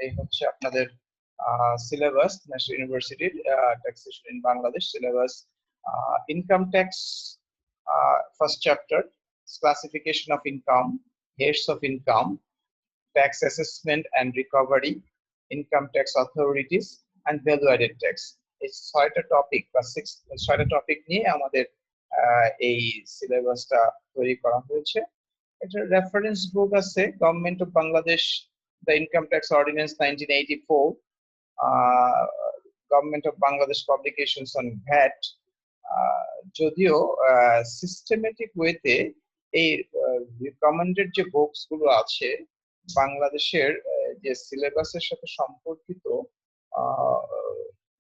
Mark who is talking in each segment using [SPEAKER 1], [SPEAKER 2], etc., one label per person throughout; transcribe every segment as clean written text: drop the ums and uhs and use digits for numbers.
[SPEAKER 1] এই হচ্ছে আপনাদের সিলেবাস, ন্যাশনাল ইউনিভার্সিটির taxation in Bangladesh syllabus. Income tax, first chapter, classification of income, heads of income, tax assessment and recovery, income tax authorities and value added tax. এই ছয়টা topic বা ছয়টা topic নিয়ে আমাদের এই সিলেবাসটা তৈরি করা হয়েছে। একটা রেফারেন্স বুক আছে, government of Bangladesh, the income tax ordinance 1984, government of Bangladesh publications on VAT. যদিও সিস্টেমেটিক ওয়েতে এই রিকমেন্ডেড যে বুকস গুলো আছে বাংলাদেশের যে সিলেবাসের সাথে সম্পর্কিত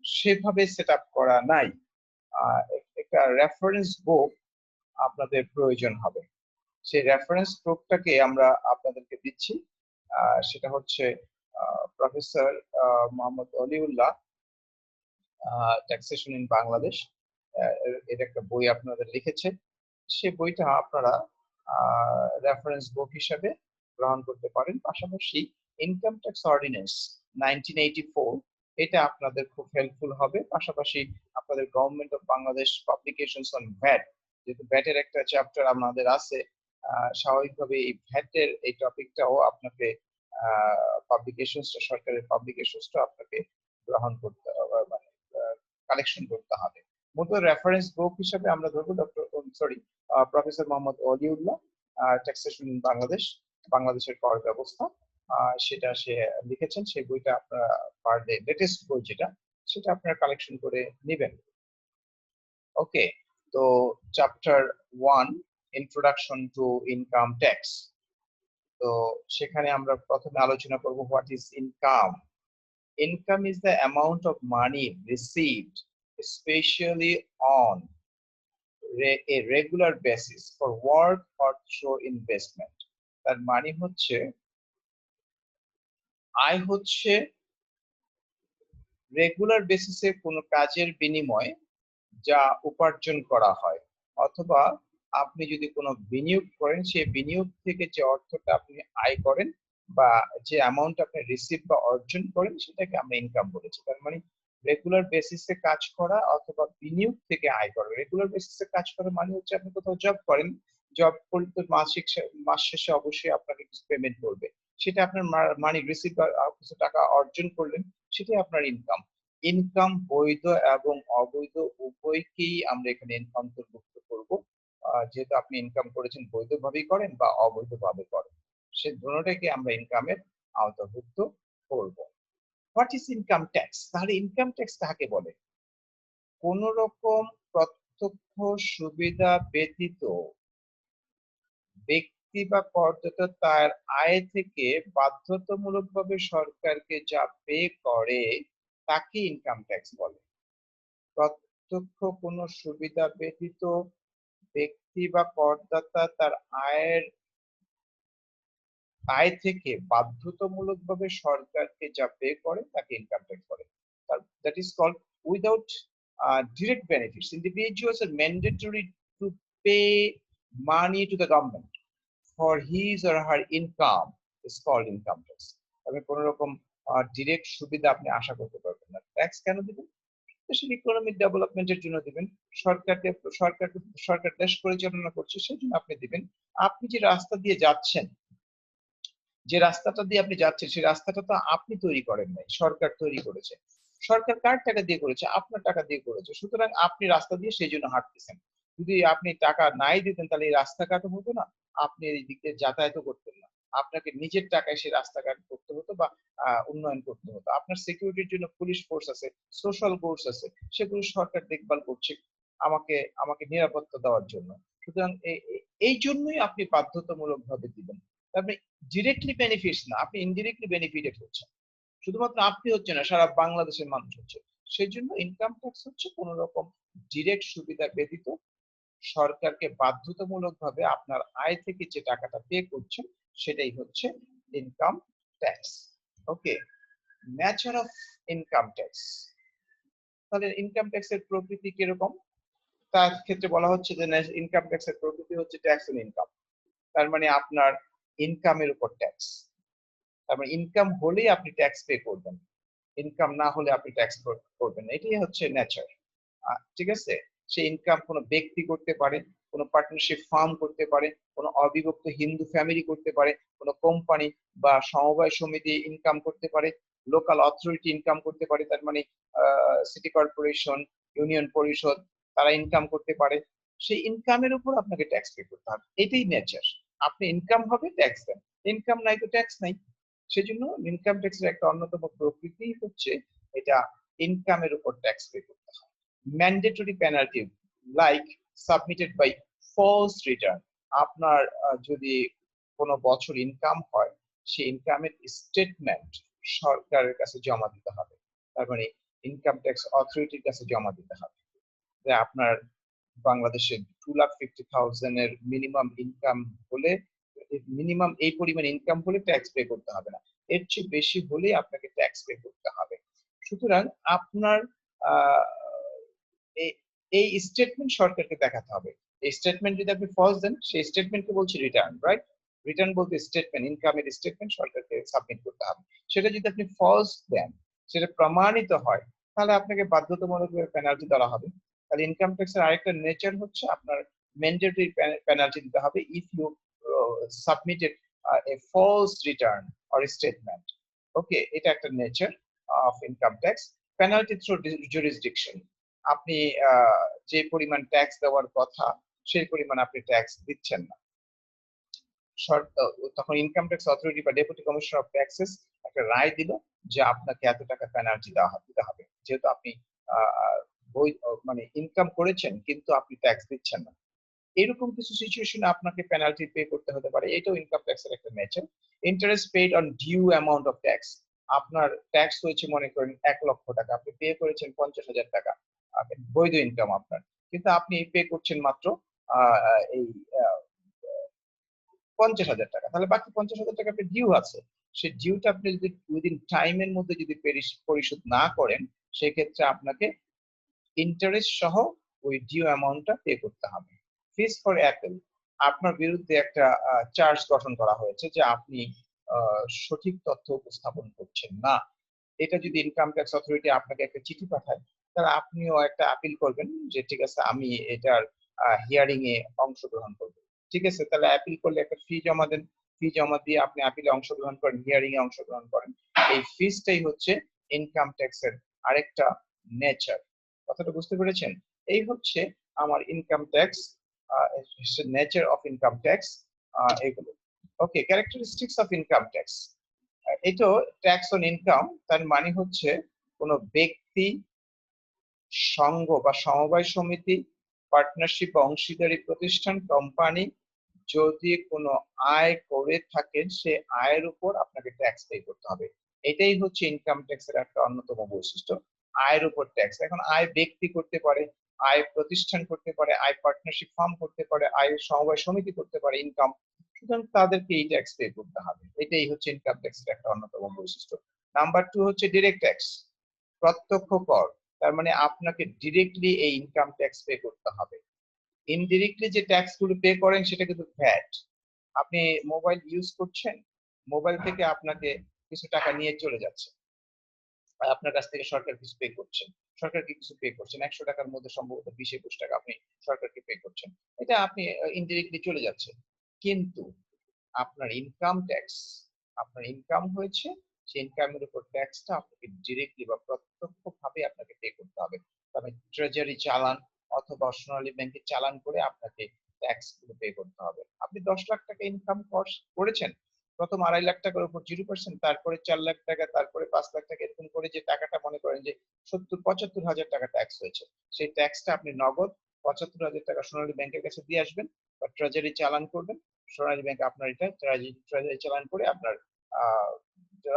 [SPEAKER 1] সেভাবে সেট আপ করা নাই। একটা রেফারেন্স বুক আপনাদের প্রয়োজন হবে। সেই রেফারেন্স বুকটাকে আমরা আপনাদেরকে দিচ্ছি। সেটা হচ্ছে professor Mohammad Waliullah, taxation in Bangladesh, এর একটা বই আপনাদের লিখেছে। সেই বইটা আপনারা রেফারেন্স বুক হিসাবে গ্রহণ করতে পারেন। পাশাপাশি ইনকাম ট্যাক্স অর্ডিন্যান্স 1984, এটা আপনাদের খুব হেল্পফুল হবে। পাশাপাশি আপনাদের government of Bangladesh publications on VAT, যেহেতু ভ্যাটের একটা চ্যাপ্টার আমাদের আছে, স্বাভাবিকভাবে এই ভ্যাটের এই টপিকটাও আপনাকে পাবলিকেশনসটা, সরকারের পাবলিকেশনসটা আপনাকে গ্রহণ করতে হবে, মানে কালেকশন করতে হবে। মূলত রেফারেন্স বুক হিসেবে আমরা ধরবো professor Mohammad Waliullah, taxation in Bangladesh, বাংলাদেশের কর ব্যবস্থা, সেটা সে লিখেছেন। সেই বইটা আপনারা পার ডে লেটেস্ট বই যেটা, সেটা আপনারা কালেকশন করে নেবেন। ওকে, তো chapter 1, introduction to income tax. তো সেখানে আমরা প্রথমে আলোচনা করব what is income. Income is the amount of money received, especially on a regular basis for work or through investment. তার মানে হচ্ছে আয় হচ্ছে রেগুলার বেসিসে কোনো কাজের বিনিময়ে যা উপার্জন করা হয়, অথবা আপনি যদি কোনো বিনিয়োগ করেন সেই বিনিয়োগ থেকে যে অর্থটা আপনি আয় করেন বা যে অ্যামাউন্ট আপনি রিসিভ বা অর্জন করেন সেটাকে আমরা ইনকাম বলেছি। তার মানে রেগুলার বেসিসে কাজ করা অথবা বিনিয়োগ থেকে আয় করা। রেগুলার বেসিসে কাজ করা মানে হচ্ছে আপনি কোথাও জব করেন, জব করলে তো মাস শেষে অবশ্যই আপনাকে কিছু পেমেন্ট করবে, সেটা আপনার মানি রিসিভ বা কিছু টাকা অর্জন করলেন, সেটাই আপনার ইনকাম। ইনকাম বৈধ এবং অবৈধ উভয়কেই আমরা এখানে অন্তর্ভুক্ত করব। যেহেতু আপনি ইনকাম করেছেন বৈধভাবেই করেন বা অবৈধভাবে করেন, সে দুটোটাকে আমরা ইনকামের আওতাভুক্ত করব। What is income tax? তাহলে ইনকাম ট্যাক্স কাকে বলে? কোন রকম প্রত্যক্ষ সুবিধা ব্যতীত ব্যক্তি বা করদাতা তার আয় থেকে বাধ্যতামূলকভাবে সরকারকে যা পে করে তাকে ইনকাম ট্যাক্স বলে। প্রত্যক্ষ কোনো সুবিধা ব্যতীত ব্যক্তি বা করদাতা তার আয় থেকে বাধ্যতামূলকভাবে সরকারকে যা পে করে তাকে ইনকাম ট্যাক্স বলে। That is called without direct benefits. Individuals are mandatory to pay money to the government for his or her income is called income tax. তবে কোন রকম ডিরেক্ট সুবিধা আপনি আশা করতে পারবেন না। ট্যাক্স কেন দিবেন? দেশের ইকোনমিক ডেভেলপমেন্টের জন্য দিবেন, সরকার দেশ পরিচালনা করছে সেই জন্য আপনি দিবেন। আপনি যে রাস্তা দিয়ে যাচ্ছেন, যে রাস্তাটা দিয়ে আপনি যাচ্ছেন, সেই রাস্তাটা তো আপনি তৈরি করেন নাই, সরকার তৈরি করেছে। সরকার কার টাকা দিয়ে করেছে? আপনার টাকা দিয়ে করেছে। সুতরাং আপনি রাস্তা দিয়ে সেই জন্য হাঁটতেছেন। যদি আপনি টাকা নাই দিতেন তাহলে এই রাস্তাঘাটও হতো না, আপনি এই দিক দিয়ে যাতায়াতও করতেন না। আপনাকে নিজের টাকায় সেই রাস্তাঘাট করতে হতো বা উন্নয়ন করতে হতো। আপনার সিকিউরিটির জন্য পুলিশ ফোর্স আছে, সোশ্যাল ফোর্স আছে, সেগুলো সরকার দেখভাল করছে আমাকে আমাকে নিরাপত্তা দেওয়ার জন্য। সুতরাং এই জন্যই আপনি বাধ্যতামূলক ভাবে দিবেন। আপনি ডিরেক্টলি বেনিফিটস না, আপনি ইনডিরেক্টলি বেনিফিটেড হচ্ছেন। শুধুমাত্র আপনি হচ্ছে না, সারা বাংলাদেশের মানুষ হচ্ছে। সেই জন্য ইনকাম ট্যাক্স হচ্ছে কোন রকম ডিরেক্ট সুবিধা ব্যতীত সরকারকে বাধ্যতামূলক ভাবে আপনার আয় থেকে যে টাকাটা পে করছেন সেটাই হচ্ছে income tax. Okay, nature of income tax. তাহলে ইনকাম ট্যাক্সের প্রকৃতি কিরকম? তার ক্ষেত্রে বলা হচ্ছে যে ইনকাম ট্যাক্সের প্রকৃতি হচ্ছে ট্যাক্স অন ইনকাম। তার মানে আপনার ইনকামের উপর ট্যাক্স। তার মানে ইনকাম হলেই আপনি ট্যাক্স পে করবেন, ইনকাম না হলে আপনি ট্যাক্স করবেন না। এটাই হচ্ছে নেচার। ঠিক আছে? সে ইনকাম কোনো ব্যক্তি করতে পারে, কোনো পার্টনারশিপ ফার্ম করতে পারে, কোনো অবিভক্ত হিন্দু ফ্যামিলি করতে পারে, কোনো কোম্পানি বা সমবায় সমিতি ইনকাম করতে পারে, লোকাল অথরিটি ইনকাম করতে পারে, তার মানে সিটি কর্পোরেশন, ইউনিয়ন পরিষদ, তারা ইনকাম করতে পারে। সেই ইনকামের উপর আপনাকে ট্যাক্স পে করতে হবে, এটাই নেচার। আপনি ইনকাম হবে ট্যাক্স দেন, ইনকাম নাই তো ট্যাক্স নাই। সেজন্য ইনকাম ট্যাক্সের একটা অন্যতম প্রকৃতি হচ্ছে এটা ইনকামের উপর ট্যাক্স পে করতে হয়। Mandatory penalty like submitted by false return. আপনার যদি কোনো বছর ইনকাম হয়, সেই ইনকামের স্টেটমেন্ট সরকারের কাছে জমা দিতে হবে, তার মানে ইনকাম ট্যাক্স অথরিটির কাছে জমা দিতে হবে যে আপনার বাংলাদেশে 2,50,000 এর মিনিমাম ইনকাম হলে, মিনিমাম এই পরিমাণ ইনকাম হলে ট্যাক্স পে করতে হবে না, এর চেয়ে বেশি হলে আপনাকে ট্যাক্স পে করতে হবে। সুতরাং আপনার এই স্টেটমেন্ট সরকারকে দেখাতে হবে। এই স্টেটমেন্ট যদি আপনি ফলস দেন, সেই স্টেটমেন্টকে বলছি রিটার্ন, রাইট? রিটার্ন বলতে স্টেটমেন্ট, ইনকামের স্টেটমেন্ট সরকারকে সাবমিট করতে হবে। সেটা যদি আপনি ফলস দেন, সেটা প্রমাণিত হয়, তাহলে আপনাকে বাধ্যতামূলকভাবে পেনাল্টি দেওয়া হবে। তাহলে ইনকাম ট্যাক্সের আরেকটা নেচার হচ্ছে আপনার ম্যান্ডেটরি পেনাল্টি দিতে হবে if you submitted a false return or statement. Okay, এটা একটা nature of income tax. Penalty through jurisdiction, আপনি যে পরিমাণ ট্যাক্স দেওয়ার কথা সেই পরিমাণ আপনি ট্যাক্স দিচ্ছেন না, তখন ইনকাম ট্যাক্স অথরিটি বা ডেপুটি কমিশনার অফ ট্যাক্সেস একটা রায় দিল যে আপনাকে এত টাকা পেনাল্টি দিতে হবে, যেহেতু আপনি মানে ইনকাম করেছেন কিন্তু আপনি ট্যাক্স দিচ্ছেন না। এরকম কিছু সিচুয়েশনে আপনাকে পেনাল্টি পে করতে হতে পারে, এটাও ইনকাম ট্যাক্সের একটা nature. Interest paid on due amount of tax, আপনার ট্যাক্স হয়েছে মনে করেন 1,00,000 টাকা, আপনি পে করেছেন 50,000 টাকা, বৈধ ইনকাম আপনার, কিন্তু আপনি পে করছেন মাত্র এই 50,000 টাকা, তাহলে বাকি 50,000 টাকা আপনার ডিউ আছে। সেই ডিউটা আপনি যদি উইদিন টাইমের মধ্যে যদি পরিশোধ না করেন, সেক্ষেত্রে আপনাকে ইন্টারেস্ট সহ ওই ডিউ অ্যামাউন্টটা পে করতে হবে। ফিস ফর অ্যাপেল, আপনার বিরুদ্ধে একটা চার্জ গঠন করা হয়েছে যে আপনি সঠিক তথ্য উপস্থাপন করছেন না। এটা যদি ইনকাম ট্যাক্স অথরিটি আপনাকে একটা চিঠি পাঠায়, তাহলে আপনিও একটা আপিল করবেন যে ঠিক আছে আমি এটার হিয়ারিং এ অংশগ্রহণ করব। ঠিক আছে, তাহলে আপিল করলে একটা ফি জমা দেন, ফি জমা দিয়ে আপনি আপিলে অংশগ্রহণ করেন, হিয়ারিং এ অংশগ্রহণ করেন। এই ফিসটাই হচ্ছে ইনকাম ট্যাক্সের আরেকটা নেচার। কথাটা বুঝতে পেরেছেন? এই হচ্ছে আমার income tax, nature of income tax, এগুলো। ওকে, ক্যারেক্টারিস্টিক্স অফ ইনকাম ট্যাক্স, এটা ট্যাক্স অন ইনকাম, তার মানে হচ্ছে কোন ব্যক্তি, সংঘ বা সমবায় সমিতি, পার্টনারশিপ বা অংশীদারি প্রতিষ্ঠান, কোম্পানি যদি কোনো আয় করে থাকেন, সে আয়ের উপর আপনাকে ট্যাক্স পে করতে হবে। এটাই হচ্ছে ইনকাম ট্যাক্সের একটা অন্যতম বৈশিষ্ট্য, আয়ের উপর ট্যাক্স। এখন আয় ব্যক্তি করতে পারে, আয় প্রতিষ্ঠান করতে পারে, আয় পার্টনারশিপ ফার্ম করতে পারে, আয় সমবায় সমিতি করতে পারে ইনকাম, সুতরাং তাদেরকে এই ট্যাক্স পে করতে হবে। এটাই হচ্ছে ইনকাম ট্যাক্সের একটা অন্যতম বৈশিষ্ট্য। নাম্বার 2 হচ্ছে ডিরেক্ট ট্যাক্স, প্রত্যক্ষ কর। তার মানে আপনাকে ডিরেক্টলি এই ইনকাম ট্যাক্স পে করতে হবে। ইনডিরেক্টলি যে ট্যাক্স গুলো পে করেন সেটা কিন্তু ভ্যাট। আপনি মোবাইল ইউজ করছেন, মোবাইল থেকে আপনাকে কিছু টাকা নিয়ে চলে যাচ্ছে, আপনার কাছ থেকে সরকার কিছু পে করছেন, সরকারকে কিছু পে করছেন, 100 টাকার মধ্যে সম্ভবত 20-21 টাকা আপনি সরকারকে পে করছেন, এটা আপনি ইনডিরেক্টলি চলে যাচ্ছে। কিন্তু আপনার ইনকাম ট্যাক্স, আপনার ইনকাম হয়েছে, সেই ইনকামের উপর ট্যাক্সটা আপনাকে ডিরেক্টলি বা প্রত্যক্ষভাবে আপনাকে পে করতে হবে। তবে ট্রেজারি চালান অথবা সোনালী ব্যাংকে চালান করে আপনাকে ট্যাক্স গুলো পে করতে হবে। আপনি 10 লাখ টাকা ইনকাম করেছেন, প্রথম 2.5 লাখ টাকার উপর 0%, তারপরে 4 লাখ টাকা, তারপরে 5 লাখ টাকা, এরকম করে যে টাকাটা মনে করেন যে 70-75 হাজার টাকা ট্যাক্স হয়েছে, সেই ট্যাক্সটা আপনি নগদ 75 হাজার টাকা সোনালী ব্যাংকের কাছে দিয়ে আসবেন বা ট্রেজারি চালান করবেন। সোনালী ব্যাংক আপনার এটা ট্রেজারি চালান করে আপনার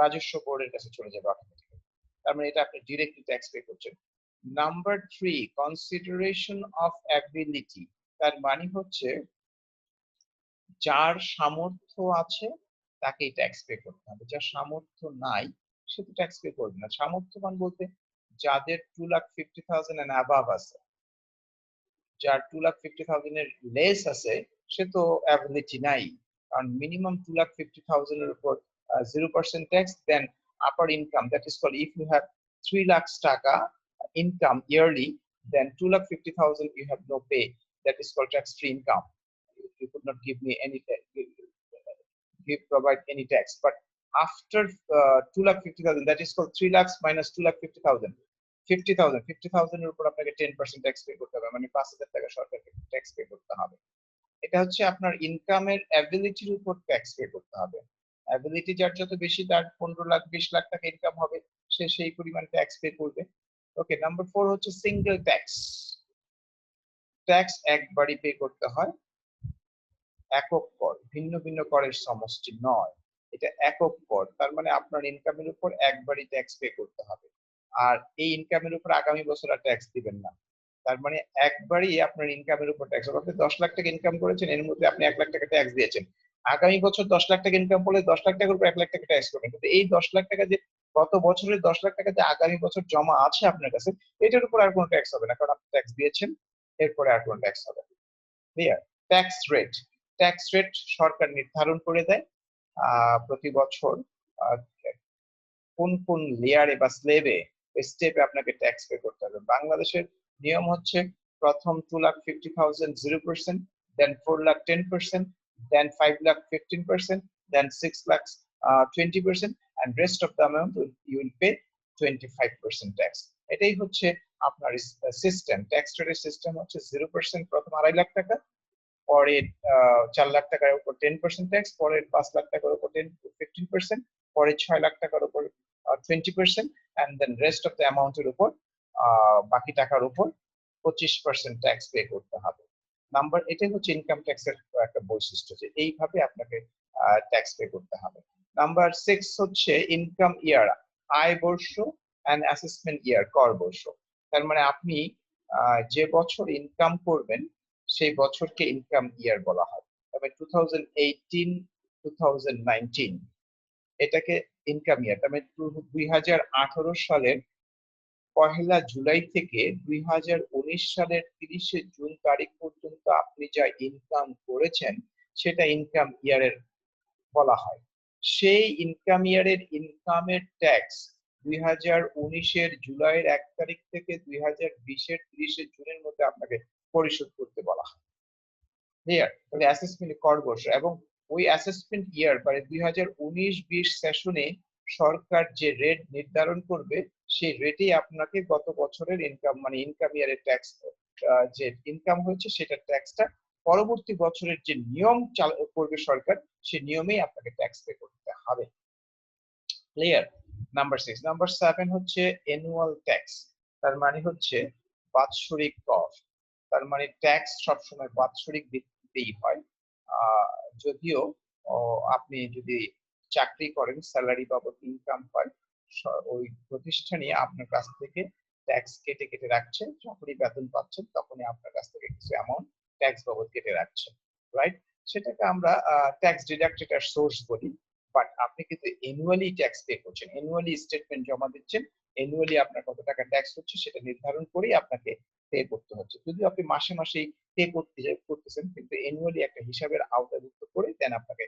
[SPEAKER 1] রাজস্ব বোর্ডের কাছে চলে যাবে অটোমেটিক্যালি। তার মানে এটা আপনি ডিরেক্টলি ট্যাক্স পে করছেন। নাম্বার 3, কনসিডারেশন অফ অ্যাবিলিটি, তার মানে হচ্ছে যার সামর্থ্য আছে তাকেই ট্যাক্স পে করতে হবে, যার সামর্থ্য নাই সে তো ট্যাক্স পে করবে না। সামর্থ্যবান বলতে যাদের 2,50,000 এন্ড অ্যাবাভ আছে, যার 2,50,000 এর লেস আছে সে তো অ্যাবিলিটি নাই, কারণ মিনিমাম 2,50,000 এর উপর 0% tax. Then upper income, that is called, if you have 3 lakhs taka income yearly, then 2,50,000 you have no pay. That is called tax-free income. You could not give me any provide any tax. But after 2,50,000, that is called 3 lakhs minus 2,50,000, 50,000 এর উপর আপনাকে 10% tax pay করতে হবে, মানে 5,000 টাকা সরকারকে tax pay করতে হবে। এটা হচ্ছে আপনার ইনকামের অ্যাবিলিটির উপর ট্যাক্স পে করতে হবে। অ্যাবিলিটি যার যত বেশি, তার 15 লাখ 20 লাখ টাকা ইনকাম হবে, সে সেই পরিমাণ ট্যাক্স পে করবে। ওকে, নাম্বার 4 হচ্ছে সিঙ্গেল ট্যাক্স। ট্যাক্স একবারই পে করতে হয়, একক কর, ভিন্ন ভিন্ন করের সমষ্টি নয়, এটা একক কর। তার মানে আপনার ইনকামের উপর একবারই ট্যাক্স পে করতে হবে, আর এই ইনকামের উপর আগামী বছর আর ট্যাক্স দিবেন না। তার মানে একবারই আপনার ইনকামের উপর ট্যাক্স হবে। আপনি 10 লাখ টাকা ইনকাম করেছেন, এর মধ্যে আপনি 1 লাখ টাকা ট্যাক্স দিয়েছেন। আগামী বছর 10 লাখ টাকা ইনকাম করলে 10 লাখ টাকার উপর 1 লাখ টাকা ট্যাক্স করবেন, কিন্তু এই 10 লাখ টাকা যে গত বছরের 10 লাখ টাকা যে আগামী বছর জমা আছে আপনার কাছে, এটার উপর আর কোনো ট্যাক্স হবে না, কারণ আপনি ট্যাক্স দিয়েছেন, এরপরে আর কোনো ট্যাক্স হবে না। Clear? Tax rate, tax rate সরকার নির্ধারণ করে দেয় প্রতি বছর কোন কোন লেয়ারে বা স্লেবে স্টেপে আপনাকে ট্যাক্স পে করতে হবে। বাংলাদেশের নিয়ম হচ্ছে প্রথম 2,50,000 0%, দেন 4 লাখ 10%, দেন 5 লাখ 15%, দেন 6 lakh 20%, and rest of the amount you will pay 25% tax. এটাই হচ্ছে আপনার সিস্টেম। ট্যাক্স রেটের সিস্টেম হচ্ছে 0% প্রথম 2.5 লাখ টাকা, পরে 4 লাখ টাকার উপর 10% ট্যাক্স, পরে 5 লাখ টাকার উপর 15%, পরে 6 লাখ টাকার উপর 20%, and then rest of the amount এর উপর বাকি টাকার উপর 25% ট্যাক্স পে করতে হবে। নাম্বার, এটাই হচ্ছে ইনকাম ট্যাক্সের একটা বৈশিষ্ট্য, যে এইভাবে আপনাকে ট্যাক্স পে করতে হবে। নাম্বার 6 হচ্ছে ইনকাম ইয়ার, আয় বর্ষ, এন্ড অ্যাসেসমেন্ট ইয়ার, কর বর্ষ। তার মানে আপনি যে বছর ইনকাম করবেন সেই বছরকে ইনকাম ইয়ার বলা হয়। তবে 2018-2019 এটাকে ইনকাম ইয়ার। তবে 2018 সালের 1 জুলাই থেকে 2019 সালের 30 জুন তারিখ পর্যন্ত আপনি যা ইনকাম করেছেন সেটা ইনকাম ইয়ারের বলা হয়। সেই ইনকাম ইয়ারের ইনকামের ট্যাক্স 2019 জুলাইয়ের 1 তারিখ থেকে 2020 30 জুনের মধ্যে আপনাকে পরিশোধ করতে বলা হয়। ক্লিয়ার? তাহলে অ্যাসেসমেন্ট কর বর্ষ, এবং ওই অ্যাসেসমেন্ট ইয়ার মানে 2019-20 সেশনে সরকার যে রেট নির্ধারণ করবে সেই রেটেই আপনাকে গত বছরের ইনকাম মানে ইনকাম ইয়ারের ট্যাক্স যে ইনকাম হয়েছে সেটা ট্যাক্সটা পরবর্তী বছরের যে নিয়ম করবে সরকার, সেই নিয়মেই আপনাকে ট্যাক্স পে করতে হবে। ক্লিয়ার? নাম্বার 6। নাম্বার 7 হচ্ছে অ্যানুয়াল ট্যাক্স। তার মানে হচ্ছে বাৎসরিক কর। তার মানে ট্যাক্স সবসময় বাৎসরিক ভিত্তিতেই হয়। যদিও আপনি যদি চাকরি করেন, স্যালারি বাবদ ইনকাম হয়, ওই প্রতিষ্ঠানই আপনার কাছ থেকে ট্যাক্স কেটে কেটে রাখছে। যখনই বেতন পাচ্ছেন তখনই আপনার কাছ থেকে কিছু অ্যামাউন্ট ট্যাক্স বাবদ কেটে রাখছে, রাইট? সেটাকে আমরা ট্যাক্স ডিডাক্টেড আর সোর্স বলি। বাট আপনি কিন্তু অ্যানুয়ালি ট্যাক্স পে করছেন, অ্যানুয়ালি স্টেটমেন্ট জমা দিচ্ছেন, অ্যানুয়ালি আপনার কত টাকা ট্যাক্স হচ্ছে সেটা নির্ধারণ করেই আপনাকে পে করতে হচ্ছে। যদিও আপনি মাসে মাসেই পে করতেছেন, কিন্তু অ্যানুয়ালি একটা হিসাবের আওতাভুক্ত করে দেন আপনাকে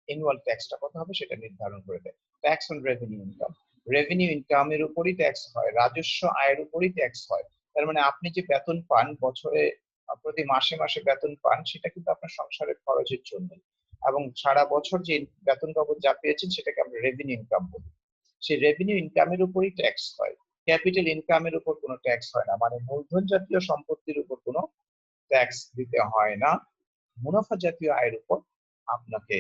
[SPEAKER 1] অ্যানুয়াল ট্যাক্সটা কত হবে সেটা নির্ধারণ করে দেয়। Tax on revenue income, revenue ইনকামের উপরই ট্যাক্স হয়, রাজস্ব আয়ের উপরই ট্যাক্স হয়। তার মানে আপনি যে বেতন পান, বছরে প্রতি মাসে মাসে বেতন পান, সেটা কিন্তু আপনার সংসারের খরচের জন্য, এবং সারা বছর যে বেতন বাবদ যা পেয়েছেন সেটাকে আমরা রেভিনিউ ইনকাম বলি। সেই রেভিনিউ ইনকামের উপরই ট্যাক্স হয়, ক্যাপিটাল ইনকামের উপর কোনো ট্যাক্স হয় না, মানে মূলধন জাতীয় সম্পত্তির উপর কোনো ট্যাক্স দিতে হয় না। মুনাফা জাতীয় আয়ের উপর আপনাকে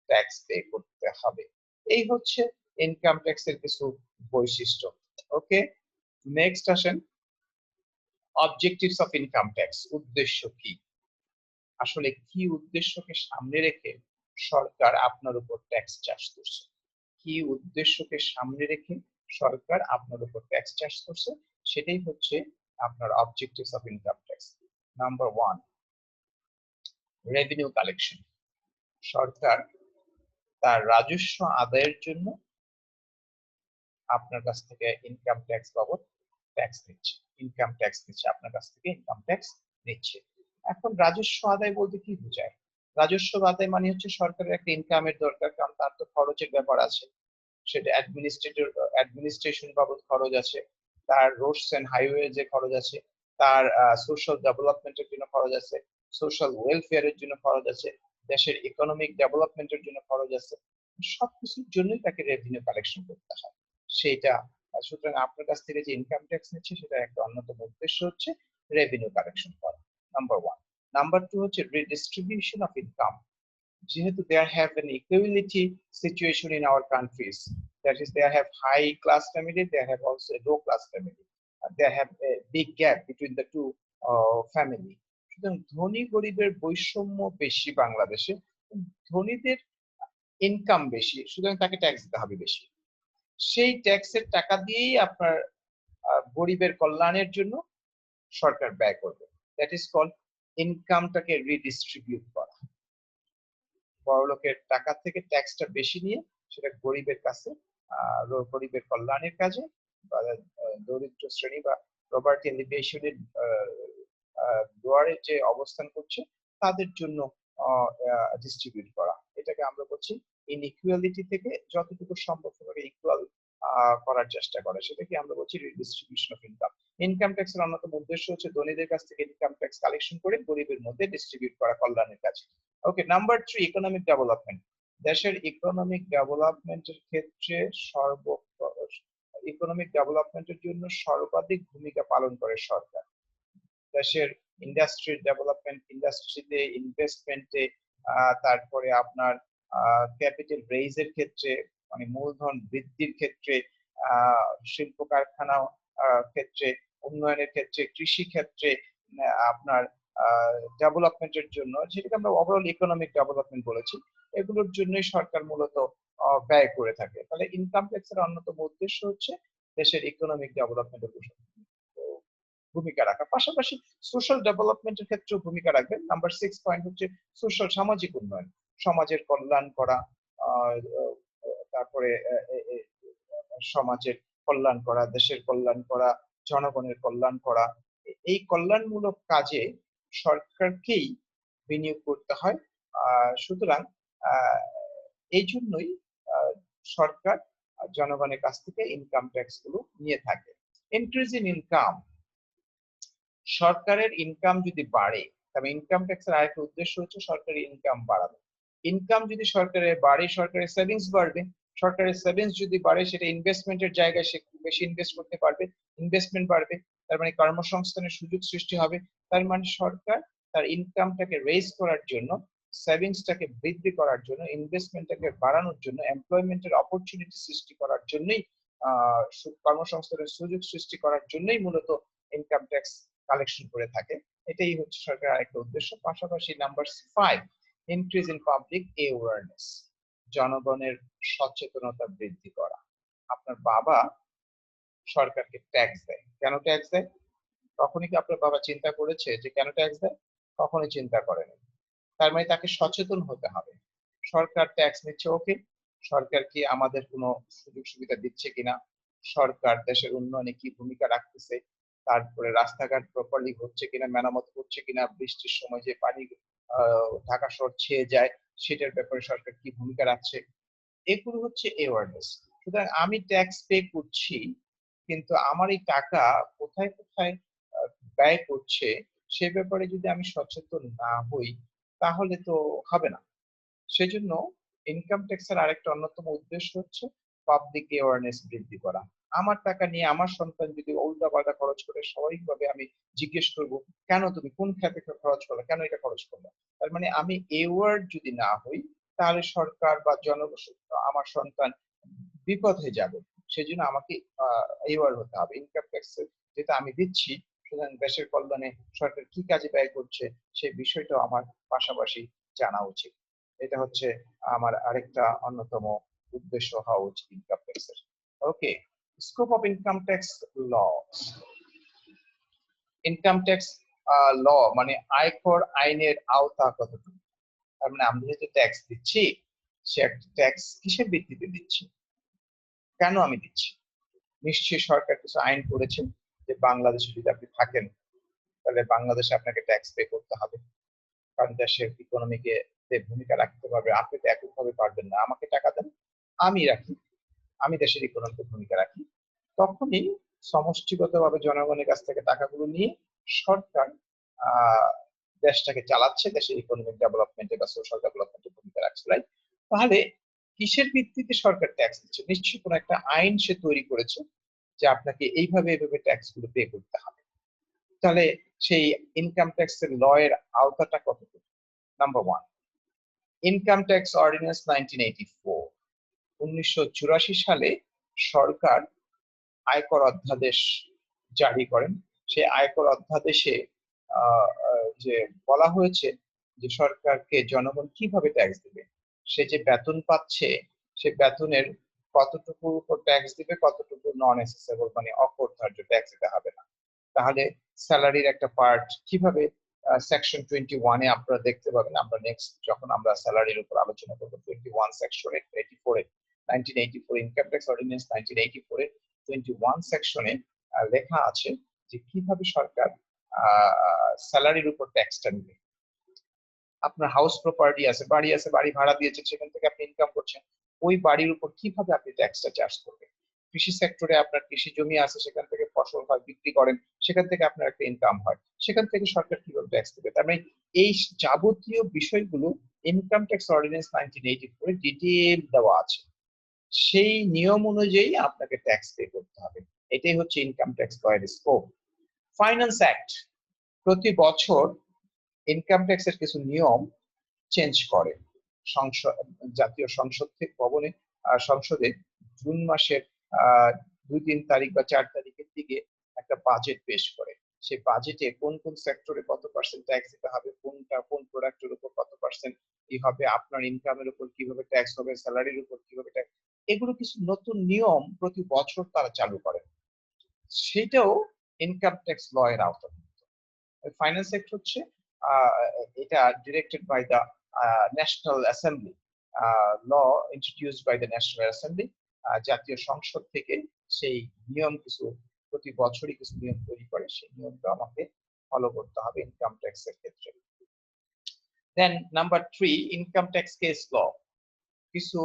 [SPEAKER 1] ট্যাক্স পে করতে হবে। এই হচ্ছে ইনকাম ট্যাক্সের কিছু বৈশিষ্ট্য। ওকে, নেক্সট আসেন অবজেক্টিভস অফ ইনকাম ট্যাক্স। উদ্দেশ্য কি? আসলে কি উদ্দেশ্যকে সামনে রেখে সরকার আপনার উপর ট্যাক্স চার্জ করছে? কি উদ্দেশ্যকে সামনে রেখে সরকার আপনার উপর ট্যাক্স চার্জ করছে, সেটাই হচ্ছে আপনার objectives of income tax. Number 1, revenue collection. সরকার তার রাজস্ব আদায়ের জন্য আপনার কাছ থেকে ইনকাম ট্যাক্স বাবদ ট্যাক্স নিচ্ছে, ইনকাম ট্যাক্স নিচ্ছে, আপনার কাছ থেকে ইনকাম ট্যাক্স নিচ্ছে। এখন রাজস্ব আদায় বলতে কি বোঝায়? রাজস্ব আদায় মানে হচ্ছে সরকারের একটা ইনকামের দরকার, কারণ তার তো খরচের ব্যাপার আছে, সেটা অ্যাডমিনিস্ট্রেশন বাবদ খরচ আছে, তার রোডস এন্ড হাইওয়ে যে খরচ আছে, তার সোশ্যাল ডেভেলপমেন্টের জন্য খরচ আছে, সোশ্যাল ওয়েলফেয়ারের জন্য খরচ আছে, দেশের ইকোনমিক ডেভেলপমেন্টের জন্য খরচ আছে। সবকিছুর জন্যই তাকে রেভিনিউ কালেকশন করতে হয়। সেইটা সুতরাং আপনার কাছ থেকে যে ইনকাম ট্যাক্স নিচ্ছে সেটা একটা অন্যতম উদ্দেশ্য হচ্ছে রেভিনিউ কালেকশন করা, নাম্বার ওয়ান। নাম্বার টু হচ্ছে রিডিস্ট্রিবিউশন অফ ইনকাম। যেহেতু they have an equality situation in our countries, that is they have high class family, they have also a low class family, they have a big gap between the two family. সুতরাং ধনী গরিবের বৈষম্য বেশি বাংলাদেশে, ধনীদের income বেশি, সুতরাং তাকে ট্যাক্স দিতে হবে বেশি। সেই ট্যাক্সের টাকা দিয়েই আপনার গরিবের কল্যাণের জন্য সরকার ব্যয় করবে, দ্যাট ইজ কল্ড ইনকামটাকে রিডিস্ট্রিবিউট করা। বড়লোকের টাকা থেকে ট্যাক্সটা বেশি নিয়ে সেটা গরিবের কাছে, গরিবের কল্যাণের কাজে বা দরিদ্র শ্রেণী বা প্রপার্টি এলিভেশনের দুয়ারে যে অবস্থান করছে তাদের জন্য ডিস্ট্রিবিউট করা। এটাকে আমরা বলছি ইনইকুয়ালিটি থেকে যতটুকু সম্ভব ইকুয়াল করার চেষ্টা করে, সেটাকে আমরা বলছি রিডিস্ট্রিবিউশন অফ ইনকাম। ইনকাম ট্যাক্সের অন্যতম উদ্দেশ্য হচ্ছে ধনীদের কাছ থেকে ইনকাম ট্যাক্স কালেকশন করে গরিবের মধ্যে ডিস্ট্রিবিউট করা কল্যাণের কাজে। ওকে, নাম্বার থ্রি, ইকোনমিক ডেভেলপমেন্ট। দেশের ইকোনমিক ডেভেলপমেন্টের ক্ষেত্রে ইকোনমিক ডেভেলপমেন্টের জন্য সর্বাধিক ভূমিকা পালন করে সরকার। দেশের ইন্ডাস্ট্রির ডেভেলপমেন্ট, ইন্ডাস্ট্রিতে ইনভেস্টমেন্টে, তারপরে আপনার ক্যাপিটাল রেইজের ক্ষেত্রে মানে মূলধন বৃদ্ধির ক্ষেত্রে, শিল্প কারখানা ক্ষেত্রে, উন্নয়নের ক্ষেত্রে, কৃষি ক্ষেত্রে, আপনার ডেভেলপমেন্টের জন্য, যেটাকে আমরা ওভারঅল ইকোনমিক ডেভেলপমেন্ট বলেছি, এগুলোর জন্যই সরকার মূলত ব্যয় করে থাকে। তাহলে ইনকাম ট্যাক্সের অন্যতম উদ্দেশ্য হচ্ছে দেশের ইকোনমিক ডেভেলপমেন্টের ভূমিকা রাখা, পাশাপাশি সোশ্যাল ডেভেলপমেন্টের ক্ষেত্রেও ভূমিকা রাখবে। নাম্বার 6 পয়েন্ট হচ্ছে সোশ্যাল, সামাজিক উন্নয়ন, সমাজের কল্যাণ করা, তারপরে সমাজের কল্যাণ করা, দেশের কল্যাণ করা, জনগণের কল্যাণ করা। এই কল্যাণমূলক কাজে সরকারকেই বিনিয়োগ করতে হয়। সুতরাং এই জন্যই সরকার জনগণের কাছ থেকে ইনকাম ট্যাক্স গুলো নিয়ে থাকে। ইনক্রিজ ইন ইনকাম, সরকারের ইনকাম যদি বাড়ে, তবে ইনকাম ট্যাক্সের আরেকটা উদ্দেশ্য হচ্ছে সরকারের ইনকাম বাড়ানো। ইনকাম যদি সরকারের বাড়ে, সরকারের সেভিংস বাড়বে, সরকারের সেভিংস যদি বাড়ে সেটা ইনভেস্টমেন্টের জায়গায় সে বেশি ইনভেস্ট করতে পারবে, ইনভেস্টমেন্ট বাড়বে, তার মানে কর্মসংস্থানের সুযোগ সৃষ্টি হবে। তার মানে সরকার তার ইনকামটাকে রেজ করার জন্য, সেভিংসটাকে বৃদ্ধি করার জন্য, ইনভেস্টমেন্টটাকে বাড়ানোর জন্য, এমপ্লয়মেন্টের অপরচুনিটি সৃষ্টি করার জন্যই, কর্মসংস্থানের সুযোগ সৃষ্টি করার জন্যই মূলত ইনকাম ট্যাক্স কালেকশন করে থাকে। এটাই হচ্ছে সরকারের আরেকটা উদ্দেশ্য। পাশাপাশি number 5, increase in public awareness, জনগণের সচেতনতা বৃদ্ধি করা। আপনার বাবা সরকারকে ট্যাক্স দেয়, কেন ট্যাক্স দেয়? তখনই কি আপনার বাবা চিন্তা করেছে যে কেন ট্যাক্স দেয়? কখনোই চিন্তা করেনি। তার মানে তাকে সচেতন হতে হবে। সরকার ট্যাক্স নিচ্ছে, ওকে, সরকার কি আমাদের কোনো সুযোগ সুবিধা দিচ্ছে কিনা, সরকার দেশের উন্নয়নে কি ভূমিকা রাখতেছে, তারপরে রাস্তাঘাট প্রপারলি হচ্ছে কিনা, মেরামত করছে কিনা, বৃষ্টির সময় যে পানি ঢাকা শহর ছেয়ে যায় সেটার ব্যাপারে সরকার কি ভূমিকা রাখছে, এগুলো হচ্ছে অ্যাওয়ারনেস। সুতরাং আমি ট্যাক্স পে করছি, কিন্তু আমার এই টাকা কোথায় কোথায় ব্যয় করছে সে ব্যাপারে যদি আমি সচেতন না হই তাহলে তো হবে না। সেজন্য ইনকাম ট্যাক্সের আরেকটা অন্যতম উদ্দেশ্য হচ্ছে পাবলিক অ্যাওয়ারনেস বৃদ্ধি করা। আমার টাকা নিয়ে আমার সন্তান যদি উল্টাপাল্টা খরচ করে, স্বাভাবিকভাবে আমি জিজ্ঞেস করব, কেন তুমি কোন খাতে খরচ করলে, কেন এটা খরচ করলে? তার মানে আমি অ্যাওয়ার যদি না হই তাহলে সরকার বা আমার সন্তান বিপদ হয়ে যাবে। সেজন্য আমাকে অ্যাওয়ার হতে হবে। ইনকাম ট্যাক্স যেটা আমি দিচ্ছি, সুতরাং দেশের কল্যাণে সরকার কি কাজে ব্যয় করছে সেই বিষয়টাও আমার পাশাপাশি জানা উচিত। এটা হচ্ছে আমার আরেকটা অন্যতম উদ্দেশ্য হওয়া উচিত ইনকাম ট্যাক্সের। Okay, scope of income tax law. Income tax law মানে আয়কর আইনের আওতা কতটুকু? তার মানে আমি যেহেতু ট্যাক্স দিচ্ছি, সে একটা ট্যাক্স কিসের ভিত্তিতে দিচ্ছি, কেন আমি দিচ্ছি? নিশ্চয়ই সরকার কিছু আইন করেছে যে বাংলাদেশে যদি আপনি থাকেন তাহলে বাংলাদেশে আপনাকে ট্যাক্স পে করতে হবে, কারণ দেশের ইকোনমিকে ভূমিকা রাখতে পারবে। আপনি তো এককভাবে পারবেন না। আমাকে টাকা দেন, আমি রাখি, আমি দেশের ইকোনমিতে ভূমিকা রাখি। তখনই সমষ্টিগতভাবে জনগণের কাছ থেকে টাকাগুলো নিয়ে সরকার দেশটাকে চালাচ্ছে, দেশের ইকোনমিক ডেভেলপমেন্টে বা সোশ্যাল ডেভেলপমেন্টে ভূমিকা রাখছে, রাইট? তাহলে কিসের ভিত্তিতে সরকার ট্যাক্স দিচ্ছে? নিশ্চয়ই কোনো একটা আইন সে তৈরি করেছে যে আপনাকে এইভাবে ট্যাক্স গুলো পে করতে হবে। তাহলে সেই ইনকাম ট্যাক্স এর ল এর আওতাটা কতটুকু? Number one, income tax ordinance 1984, 1984 সালে সরকার আয়কর অধ্যাদেশ জারি করেন। সেই আয়কর অধ্যাদেশে যে বলা হয়েছে যে সরকারকে জনগণ কিভাবে ট্যাক্স দিবে, সে যে বেতন পাচ্ছে সে বেতনের কতটুকু উপর ট্যাক্স দিবে, কতটুকু নন এসেসেবল মানে অকরধার্য ট্যাক্স দিতে হবে না। তাহলে স্যালারির একটা পার্ট কিভাবে সেকশন 21-এ আপনারা দেখতে পাবেন। আমরা নেক্সট যখন আমরা স্যালারির উপর আলোচনা করবো 21 সেকশন 84-এ 1984 ইনকাম ট্যাক্স অর্ডিন্যান্স 1984-এ 21 সেকশনে লেখা আছে যে কিভাবে সরকার স্যালারির উপর ট্যাক্সটা নেবে। আপনার হাউস প্রপার্টি আছে, বাড়ি আছে, বাড়ি ভাড়া দিয়েছেন, সেখান থেকে আপনি ইনকাম করছেন, ওই বাড়ির উপর কিভাবে আপনি ট্যাক্সটা চার্জ করবেন। কৃষি সেক্টরে আপনার কৃষি জমি আছে, সেখান থেকে ফসল হয়, বিক্রি করেন, সেখান থেকে আপনার একটা ইনকাম হয়, সেখান থেকে সরকার কিভাবে ট্যাক্স দেবে। তার মানে এই যাবতীয় বিষয়গুলো ইনকাম ট্যাক্স অর্ডিন্যান্স 1984 ডিটেইল দেওয়া আছে। সেই নিয়ম অনুযায়ী আপনাকে ট্যাক্স পে করতে হবে। এটাই হচ্ছে ইনকাম ট্যাক্স ল এর স্কোপ। ফাইন্যান্স অ্যাক্ট প্রতি বছর ইনকাম ট্যাক্সের কিছু নিয়ম চেঞ্জ করে। জাতীয় সংসদ থেকে সংসদে জুন মাসের 2-3 তারিখ বা 4 তারিখের দিকে একটা বাজেট পেশ করে। সেই বাজেটে কোন কোন সেক্টরে কত পার্সেন্ট ট্যাক্স দিতে হবে, কোন প্রোডাক্টের উপর কত পার্সেন্ট কি হবে, আপনার ইনকামের উপর কিভাবে ট্যাক্স হবে, স্যালারির উপর কিভাবে ট্যাক্স, এগুলো কিছু নতুন নিয়ম প্রতি বছর তারা চালু করে। সেটাও ইনকাম ট্যাক্স ল এর আওতাভুক্ত। ফাইন্যান্স অ্যাক্ট হচ্ছে এটা directed by the national assembly, law introduced by the national assembly. জাতীয় সংসদ থেকে সেই নিয়ম কিছু প্রতি বছরই কিছু নিয়ম তৈরি করে, সেই নিয়মটা আমাকে ফলো করতে হবে ইনকাম ট্যাক্স এর ক্ষেত্রে। দেন নাম্বার 3, ইনকাম ট্যাক্স কেস ল। কিছু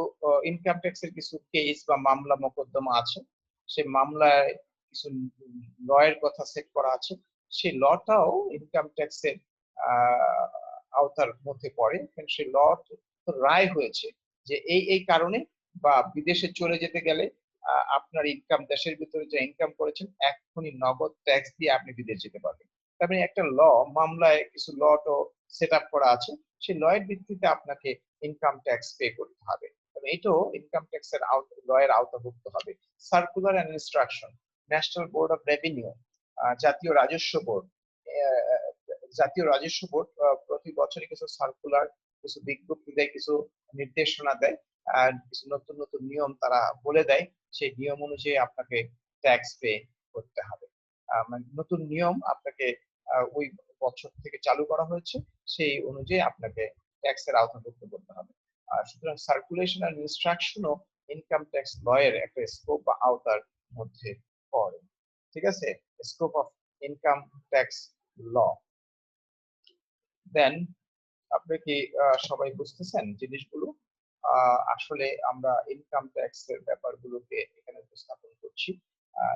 [SPEAKER 1] ইনকাম ট্যাক্সের কিছু কেস বা মামলা মোকদ্দমা আছে, সেই মামলায় কিছু ল এর কথা সেট করা আছে। সেই লটাও ইনকাম ট্যাক্সের আওতার মধ্যে পড়ে। সেই ল রায় হয়েছে যে এই কারণে বা বিদেশে চলে যেতে গেলে আপনার ইনকাম, দেশের ভিতরে যে ইনকাম করেছেন এখনই নগদ ট্যাক্স দিয়ে আপনি বিদেশ যেতে পারবেন। তার মানে একটা ল, মামলায় কিছু ল টো সেট আপ করা আছে, সেই ল এর ভিত্তিতে আপনাকে ইনকাম ট্যাক্স পে করতে হবে। এটাও ইনকাম ট্যাক্স এর ল এর আওতাভুক্ত হবে। Circular and instruction, national board of revenue, জাতীয় রাজস্ব বোর্ড, প্রতি বছরই কিছু সার্কুলার, কিছু বিজ্ঞপ্তি দেয়, কিছু নির্দেশনা দেয়, আর কিছু নতুন নতুন নিয়ম তারা বলে দেয়। সেই নিয়ম অনুযায়ী আপনাকে ট্যাক্স পে করতে হবে। মানে নতুন নিয়ম আপনাকে ওই বছর থেকে চালু করা হয়েছে, সেই অনুযায়ী আপনাকে ট্যাক্সের আওতাভুক্ত করতে হবে। সুতরাং সার্কুলেশন আর ইনস্ট্রাকশনও ইনকাম ট্যাক্স ল এর একটা স্কোপ বা আওতার মধ্যে পড়ে। ঠিক আছে, scope of income tax law. Then আপনি কি সবাই বুঝতেছেন জিনিসগুলো? আসলে আমরা ইনকাম ট্যাক্স এর ব্যাপারগুলোকে এখানে উপস্থাপন করছি।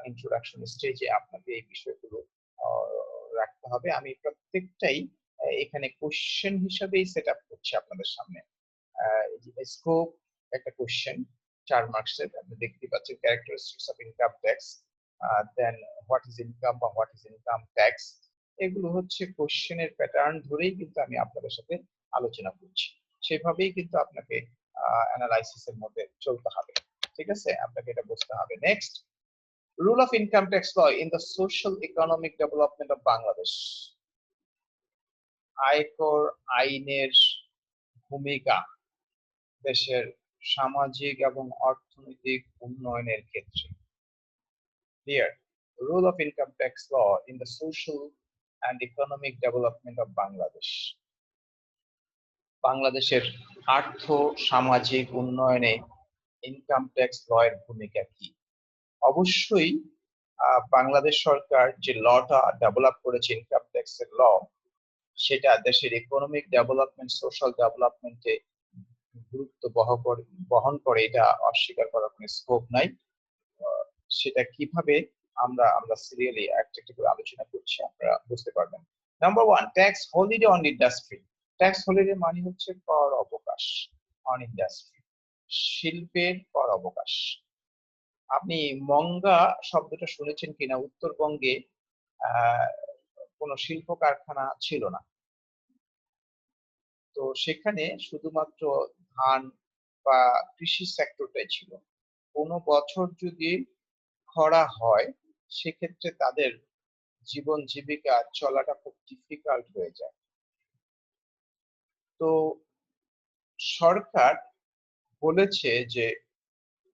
[SPEAKER 1] ইন্ট্রোডাকশন স্টেজে আপনাকে এই বিষয়গুলো রাখতে হবে। আমি প্রত্যেকটাই এখানে কোশ্চেন হিসাবেই সেট আপ করছি আপনাদের সামনে। স্কোপ একটা কোশ্চেন 4 মার্কসের, আপনি দেখতে পাচ্ছেন characteristics of income tax, then what is income বা হোয়াট ইজ ইনকাম ট্যাক্স। এগুলো হচ্ছে কোশ্চেনের প্যাটার্ন ধরেই কিন্তু আমি আপনাদের সাথে আলোচনা করছি, সেভাবেই কিন্তু আপনাকে অ্যানালাইসিসের মধ্যে চলতে হবে। ঠিক আছে, আপনাকে এটা বুঝতে হবে। Next, rule of income tax law in the social economic development of Bangladesh. আয়কর আইনের ভূমিকা দেশের সামাজিক এবং অর্থনৈতিক উন্নয়নের ক্ষেত্রে। Clear? Role of income tax law in the social and economic development of Bangladesh. বাংলাদেশের আর্থ সামাজিক উন্নয়নে ইনকাম ট্যাক্স ল এর ভূমিকা কি? অবশ্যই বাংলাদেশ সরকার যে লটা ডেভেলপ করেছে ইনকাম ট্যাক্স এর ল, সেটা দেশের ইকোনমিক ডেভেলপমেন্ট, সোশ্যাল ডেভেলপমেন্টে গুরুত্ব বহন করে, এটা অস্বীকার করার কোনো স্কোপ নাই। সেটা কিভাবে আমরা আমরা সিরিয়ালি একটা করে আলোচনা করছি, আপনারা বুঝতে পারবেন। Number 1, tax holiday on industry. Tax holiday মানে হচ্ছে কর অবকাশ অন ইন্ডাস্ট্রি, শিল্পের কর অবকাশ। আপনি মঙ্গা শব্দটা শুনেছেন কিনা? উত্তরবঙ্গে কোনো শিল্প কারখানা ছিল না, তো সেখানে শুধুমাত্র ধান বা কৃষি সেক্টরটাই ছিল। কোনো বছর যদি খরা হয়, সেক্ষেত্রে তাদের জীবন জীবিকা চলাটা খুব ডিফিকাল্ট হয়ে যায়। তো সরকার বলেছে যে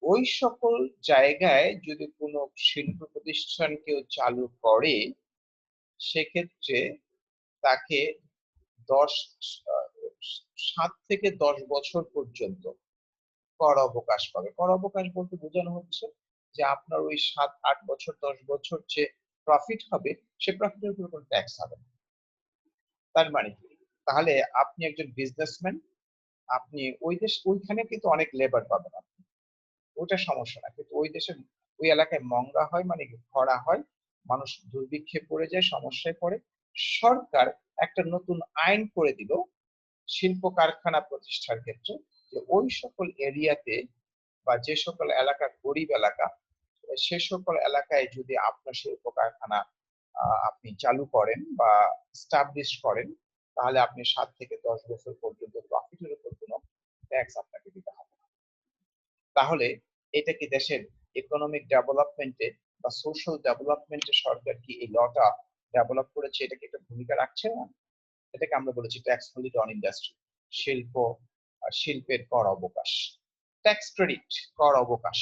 [SPEAKER 1] ওই সকল জায়গায় যদি কোনো শিল্প প্রতিষ্ঠান কেউ চালু করে, সেক্ষেত্রে তাকে 7 থেকে 10 বছর পর্যন্ত কর অবকাশ পাবে। কর অবকাশ বলতে বোঝানো হচ্ছে যে আপনার ওই 7-8 বছর 10 বছর যে প্রফিট হবে, সে প্রফিটের উপর কোনো ট্যাক্স হবে না। তার মানে কি? তাহলে আপনি একজন বিজনেসম্যান, আপনি ওইখানে কিন্তু অনেক লেবার পাবেন আপনি, ওটা সমস্যা না। কিন্তু ওই দেশে ওই এলাকায় মঙ্গা হয়, মানে কি খরা হয়, মানুষ দুর্ভিক্ষে পড়ে যায়, সমস্যায় পড়ে। সরকার একটা নতুন আইন করে দিল শিল্প কারখানা প্রতিষ্ঠার ক্ষেত্রে, যে ওই সকল এরিয়াতে বা যে সকল এলাকা গরিব এলাকা, সে সকল এলাকায় যদি আপনার শিল্প কারখানা আপনি চালু করেন বা স্টাবলিশ করেন, তাহলে আপনি 7 থেকে 10 বছর পর্যন্ত প্রফিটের উপর কোনো ট্যাক্স আপনাকে দিতে হবে না। তাহলে এটা কি দেশের ইকোনমিক ডেভেলপমেন্টে বা সোশ্যাল ডেভেলপমেন্টে সরকার কি এই লটা ডেভেলপ করেছে, এটা কি একটা ভূমিকা রাখছে না? এটাকে আমরা বলেছি ট্যাক্স হলিডে অন ইন্ডাস্ট্রি, শিল্পের কর অবকাশ। ট্যাক্স ক্রেডিট, কর অবকাশ,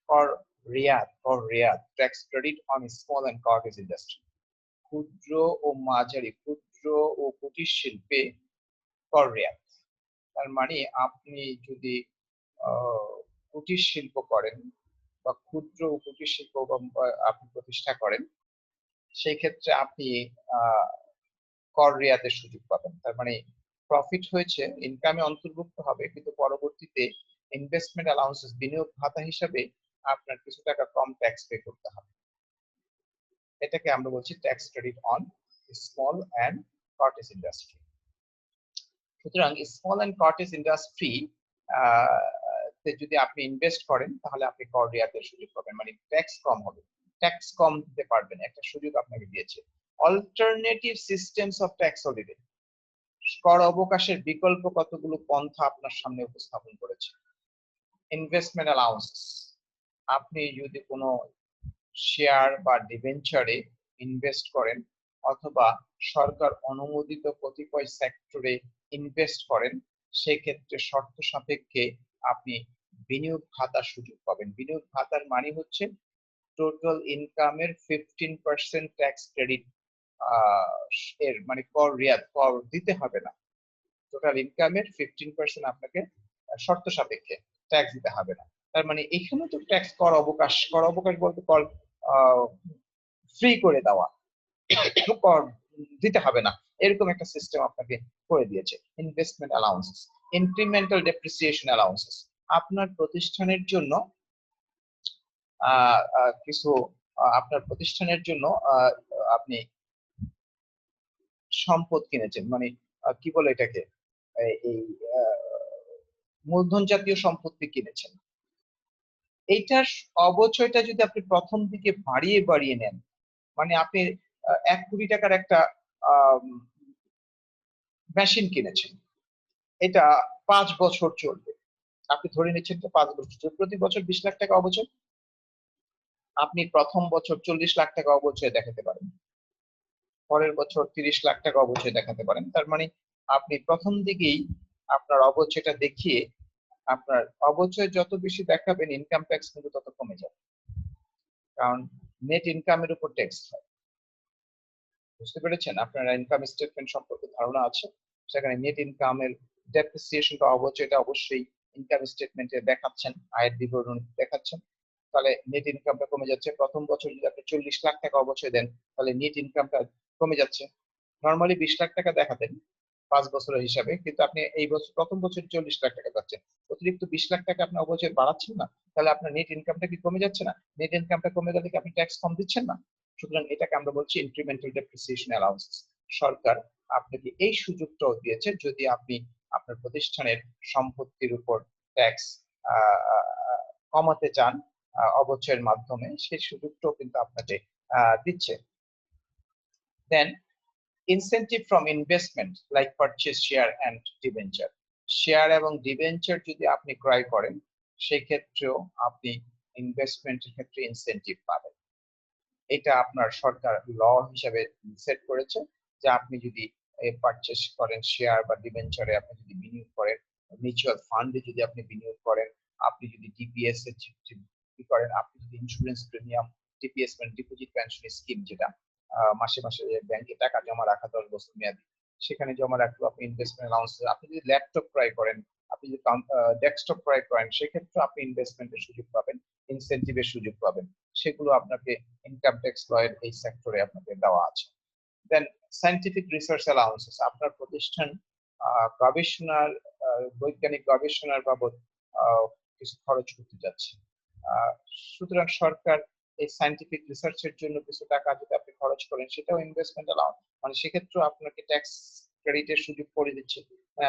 [SPEAKER 1] কর রেয়াত, tax credit on small and cottage industry. ক্ষুদ্র ও কুটির শিল্পে কর রেয়াত। তার মানে আপনি যদি কুটির শিল্প করেন বা ক্ষুদ্র ও কুটির শিল্প আপনি প্রতিষ্ঠা করেন, সেই ক্ষেত্রে আপনি কর রেয়াতের সুযোগ পাবেন। তার মানে প্রফিট হয়েছে, ইনকামে অন্তর্ভুক্ত হবে, কিন্তু পরবর্তীতে ইনভেস্টমেন্ট অ্যালাউন্সেস, বিনিয়োগ ভাতা হিসাবে আপনার কিছু টাকা কম ট্যাক্স পে করতে হবে। এটাকে আমরা বলছি tax credit on small and cottage industry. সুতরাং স্মল অ্যান্ড কটেজ ইন্ডাস্ট্রি যদি আপনি ইনভেস্ট করেন, তাহলে আপনি কর রেয়াতের সুযোগ পাবেন, মানে ট্যাক্স কম হবে, ট্যাক্স কম দিতে পারবেন, একটা সুযোগ আপনাকে দিয়েছে। Alternative systems of tax holiday, কর অবকাশের বিকল্প কতগুলো পন্থা আপনার সামনে উপস্থাপন করেছে। ইনভেস্টমেন্ট অ্যালাউন্সেস, আপনি যদি কোনো শেয়ার বা ডিবেঞ্চারে ইনভেস্ট করেন অথবা সরকার অনুমোদিত কতিপয় সেক্টরে ইনভেস্ট করেন, সেক্ষেত্রে শর্ত সাপেক্ষে আপনি বিনিয়োগ ভাতার সুযোগ পাবেন। বিনিয়োগ ভাতার মানে হচ্ছে টোটাল ইনকামের 15% ট্যাক্স ক্রেডিট, এর মানে কর দিতে হবে না। টোটাল ইনকামের 15% আপনাকে শর্ত সাপেক্ষে ট্যাক্স দিতে হবে না। তার মানে এখানে তো ট্যাক্স কর অবকাশ বলতে ফ্রি করে দেওয়া, কর দিতে হবে না, এরকম একটা সিস্টেম আপনাকে করে দিয়েছে। Investment allowances, incremental depreciation allowances, আপনার প্রতিষ্ঠানের জন্য আপনার প্রতিষ্ঠানের জন্য আপনি সম্পদ কিনেছেন, মানে কি বলে এটাকে, এই মূলধন জাতীয় সম্পত্তি কিনেছেন, এইটার অবচয়টা যদি আপনি প্রথম দিকে বাড়িয়ে বাড়িয়ে নেন, মানে আপনি 1 কোটি টাকার একটা মেশিন কিনেছেন, এটা 5 বছর চলবে, আপনি ধরে নিচ্ছেন তো 5 বছর, প্রতি বছর 20 লাখ টাকা অবচয়, আপনি প্রথম বছর 40 লাখ টাকা অবচয় দেখাতে পারেন, পরের বছর 30 লাখ টাকা অবচয় দেখাতে পারেন। তার মানে আপনি প্রথম দিকেই আপনার অবচয়টা দেখিয়ে, আপনার অবচয় যত বেশি দেখাবেন, ইনকাম ট্যাক্স কিন্তু তত কমে যাবে, কারণ নেট ইনকামের উপর ট্যাক্স হয়। বুঝতে পেরেছেন? আপনার ইনকাম স্টেটমেন্ট সম্পর্কে ধারণা আছে, সেখানে নেট ইনকামের ডেপ্রিসিয়েশন বা অবচয়টা অবশ্যই ইনকাম স্টেটমেন্টে দেখাচ্ছেন, আয়ের বিবরণ দেখাচ্ছেন। তাহলে নেট ইনকামটা কমে যাচ্ছে। প্রথম বছর যদি আপনি 40 লাখ টাকা অবচয় দেন, তাহলে নেট ইনকামটা কমে যাচ্ছে। নর্মালি 20 লাখ টাকা দেখাতেন 5 বছরের হিসাবে, কিন্তু আপনি এই বছর প্রথম বছর 40 লাখ টাকা পাচ্ছেন। অতিরিক্ত 20 লাখ টাকা আপনি অবশ্যই বাড়াচ্ছেন না, তাহলে আপনার নেট ইনকামটা কি কমে যাচ্ছে না? নেট ইনকামটা কমে গেলে কি আপনি ট্যাক্স কম দিচ্ছেন না? সুতরাং এটাকে আমরা বলছি ইনক্রিমেন্টাল ডেপ্রিসিয়েশন অ্যালাউন্সেস। সরকার আপনাকে এই সুযোগটাও দিয়েছে, যদি আপনি আপনার প্রতিষ্ঠানের সম্পত্তির উপর ট্যাক্স কমাতে চান অবচয়ের মাধ্যমে, সেই সুযোগটাও কিন্তু আপনাকে দিচ্ছে। Then incentive from investment like purchase share and debenture. Share এবং ডিবেঞ্চার যদি আপনি ক্রয় করেন, সেক্ষেত্রেও আপনি ইনভেস্টমেন্টের ক্ষেত্রে ইনসেন্টিভ পাবেন। এটা আপনার সরকার ল হিসাবে সেট করেছে যে আপনি যদি পারচেস করেন শেয়ার বা ডিবেঞ্চারে, আপনি যদি বিনিয়োগ করেন, মিউচুয়াল ফান্ডে যদি আপনি বিনিয়োগ করেন, আপনি যদি ডিপিএস এর করেন, আপনি যদি ইন্স্যুরেন্স প্রিমিয়াম, ডিপিএস মানে ডিপোজিট পেনশন স্কিম, যেটা মাসে মাসে ব্যাংকে টাকা জমা রাখা 10 বছর মেয়াদি, সেখানে জমা রাখলেও আপনি ইনভেস্টমেন্ট অ্যালাউন্স, আপনি যদি ল্যাপটপ ক্রয় করেন, আপনি যদি ডেস্কটপ ক্রয় করেন, সেক্ষেত্রে আপনি ইনভেস্টমেন্টের সুযোগ পাবেন, ইনসেন্টিভের সুযোগ পাবেন। সেগুলো আপনাকে ইনকাম ট্যাক্স ল এর এই সেক্টরে আপনাকে দেওয়া আছে। দেন সায়েন্টিফিক রিসার্চ অ্যালাউন্সেস, আপনার প্রতিষ্ঠান গবেষণার বৈজ্ঞানিক গবেষণার বাবদ কিছু খরচ করতে যাচ্ছে, সুতরাং সরকার এই সায়েন্টিফিক রিসার্চের জন্য কিছু টাকা যদি আপনি খরচ করেন, সেটাও ইনভেস্টমেন্ট অ্যালাউন্স, মানে সেক্ষেত্রেও আপনাকে ট্যাক্স ক্রেডিটের সুযোগ করে দিচ্ছে।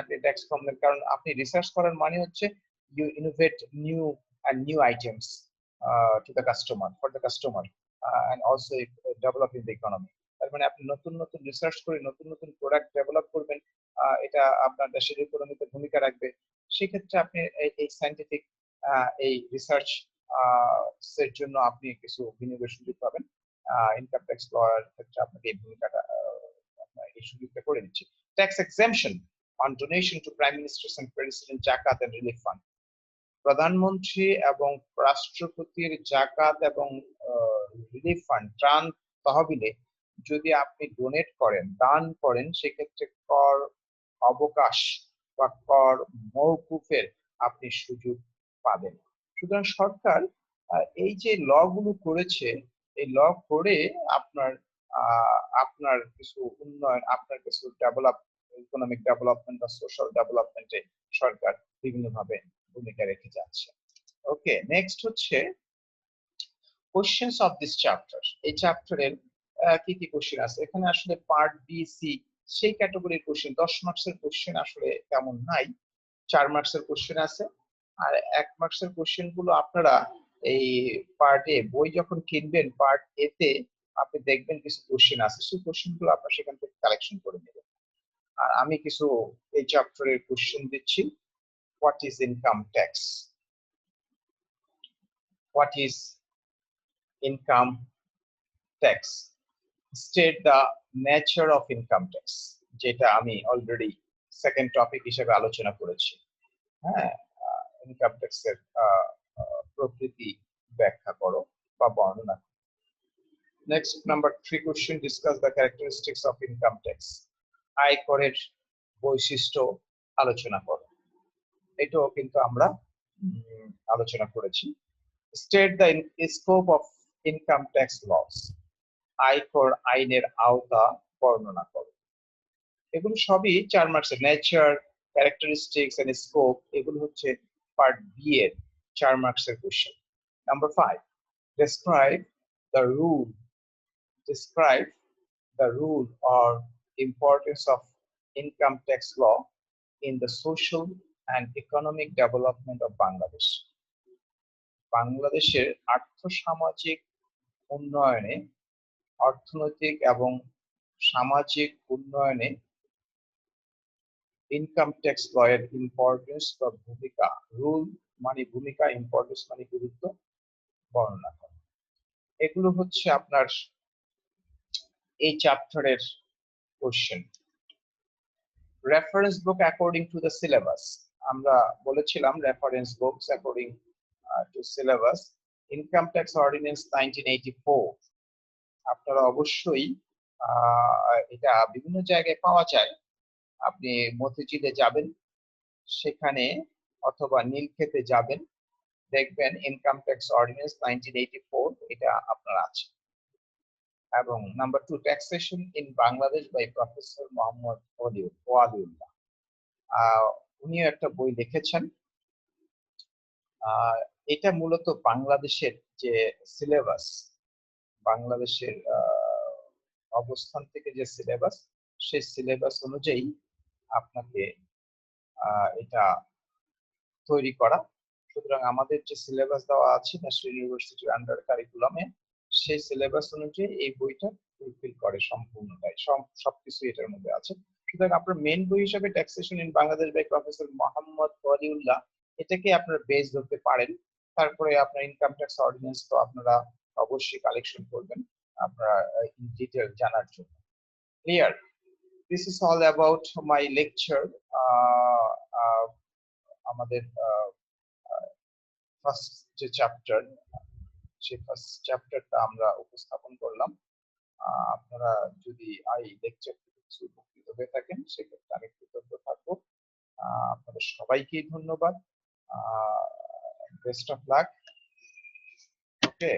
[SPEAKER 1] আপনি ট্যাক্স কম দেন, কারণ আপনি রিসার্চ করার মানে হচ্ছে you innovate new items to the customer, for the customer, and also developing the economy. তার মানে আপনি নতুন নতুন রিসার্চ করে নতুন নতুন প্রোডাক্ট ডেভেলপ করবেন, এটা আপনার দেশের ইকোনমিতে ভূমিকা রাখবে। সেক্ষেত্রে আপনি এই সায়েন্টিফিক এই রিসার্চ এর জন্য আপনি কিছু বিনিয়োগের সুযোগ পাবেন। ইনকাম ট্যাক্স ল এর ক্ষেত্রে আপনাকে এই ভূমিকাটা এই সুযোগটা করে দিচ্ছে। Tax exemption on donation to prime minister's and president জাকাত এন্ড রিলিফ ফান্ড। প্রধানমন্ত্রী এবং রাষ্ট্রপতির জাকাত এবং রিলিফ ফান্ড, ত্রাণ তহবিলে যদি আপনি ডোনেট করেন, দান করেন, সেক্ষেত্রে কর অবকাশ বা কর মওকুফের আপনি সুযোগ পাবেন। সুতরাং সরকার এই যে ল গুলো করেছে, এই ল করে আপনার আপনার কিছু উন্নয়ন, আপনার কিছু ডেভেলপ, ইকোনমিক ডেভেলপমেন্ট বা সোশ্যাল ডেভেলপমেন্টে সরকার বিভিন্নভাবে ভূমিকা রেখে যাচ্ছে। ওকে, নেক্সট হচ্ছে কোশ্চেনস অফ দিস চ্যাপ্টার। এই চ্যাপ্টারের কি কি কোশ্চেন আছে? এখানে আসলে পার্ট বি, সি সেই ক্যাটাগরির কোশ্চেন, 10 মার্কসের কোশ্চেন আসলে তেমন নাই। 4 মার্কসের কোশ্চেন আছে, আর 1 মার্কসের কোশ্চেন গুলো আপনারা এই পার্ট এ বই যখন কিনবেন, পার্ট এ তে আপনি দেখবেন কিছু কোশ্চেন আছে, সেই কোশ্চেন গুলো আপনারা সেখান থেকে কালেকশন করে নেবেন। আর আমি কিছু এই চ্যাপ্টারের কোশ্চেন দিচ্ছি। What is income tax? What is income tax? State the nature of income tax, যেটা আমি অলরেডি সেকেন্ড টপিক হিসেবে আলোচনা করেছি। হ্যাঁ, ইনকাম ট্যাক্স এর প্রকৃতি ব্যাখ্যা করো বা বর্ণনা। Next number 3 question, discuss the characteristics of income tax. আয়করের বৈশিষ্ট্য আলোচনা করো। এটাও কিন্তু আমরা আলোচনা করেছি। State the scope of income tax laws. আয়কর আইনের আওতা বর্ণনা করো। এগুলো সবই 4 মার্কসের। নেচার, ক্যারেক্টারিস্টিক্স এন্ড স্কোপ, এগুলো হচ্ছে পার্ট বি এর 4 মার্কসের question. Number 5, describe the rule. Describe the rule or importance of income tax law in the social and economic development of Bangladesh. বাংলাদেশের আর্থসামাজিক উন্নয়নে, অর্থনৈতিক এবং সামাজিক উন্নয়নে ইনকাম ট্যাক্স ল এর ইম্পর্টেন্স বা ভূমিকা, রুল মানে ভূমিকা, ইম্পর্টেন্স মানে গুরুত্ব বর্ণনা করে। এগুলো হচ্ছে আপনার এই চ্যাপ্টারের question. Reference book according to the syllabus, আমরা বলেছিলাম reference books according to syllabus. Income tax ordinance 1984, আপনারা অবশ্যই এটা বিভিন্ন জায়গায় পাওয়া যায়। আপনি মতিঝিলে যাবেন, সেখানে অথবা নীলক্ষেতে যাবেন, দেখবেন ইনকাম ট্যাক্স অর্ডিন্যান্স 1984 এটা আপনার আছে। এবং number 2 taxation in Bangladesh by professor Mohammad Waliullah. উনিও একটা বই লিখেছেন। এটা মূলত বাংলাদেশের যে সিলেবাস, বাংলাদেশের অবস্থান থেকে যে সিলেবাস, সেই সিলেবাস অনুযায়ী আপনাকে এটা তৈরি করা। সুতরাং আমাদের যে সিলেবাস দেওয়া আছে ন্যাশনাল ইউনিভার্সিটির আন্ডার কারিকুলামে, সেই সিলেবাস অনুযায়ী এই বইটা ফুলফিল করে সম্পূর্ণটাই, সবকিছু এটার মধ্যে আছে। সুতরাং আপনার মেন বই হিসাবে taxation in Bangladesh by professor Mohammad Waliullah, এটাকে আপনারা বেস ধরতে পারেন। তারপরে আপনার ইনকাম ট্যাক্স অর্ডিন্যান্স তো আপনারা অবশ্যই কালেকশন করবেন আপনারা ইন ডিটেল জানার জন্য। Clear? This is all about my lecture. আমাদের ফার্স্ট যে চ্যাপ্টার, সেই ফার্স্ট চ্যাপ্টারটা আমরা উপস্থাপন করলাম। আপনারা যদি এই লেকচার থেকে কিছু উপকৃত হয়ে থাকেন, সেক্ষেত্রে আমি কৃতজ্ঞ থাকবো। আপনাদের সবাইকেই ধন্যবাদ। Best of luck. ওকে।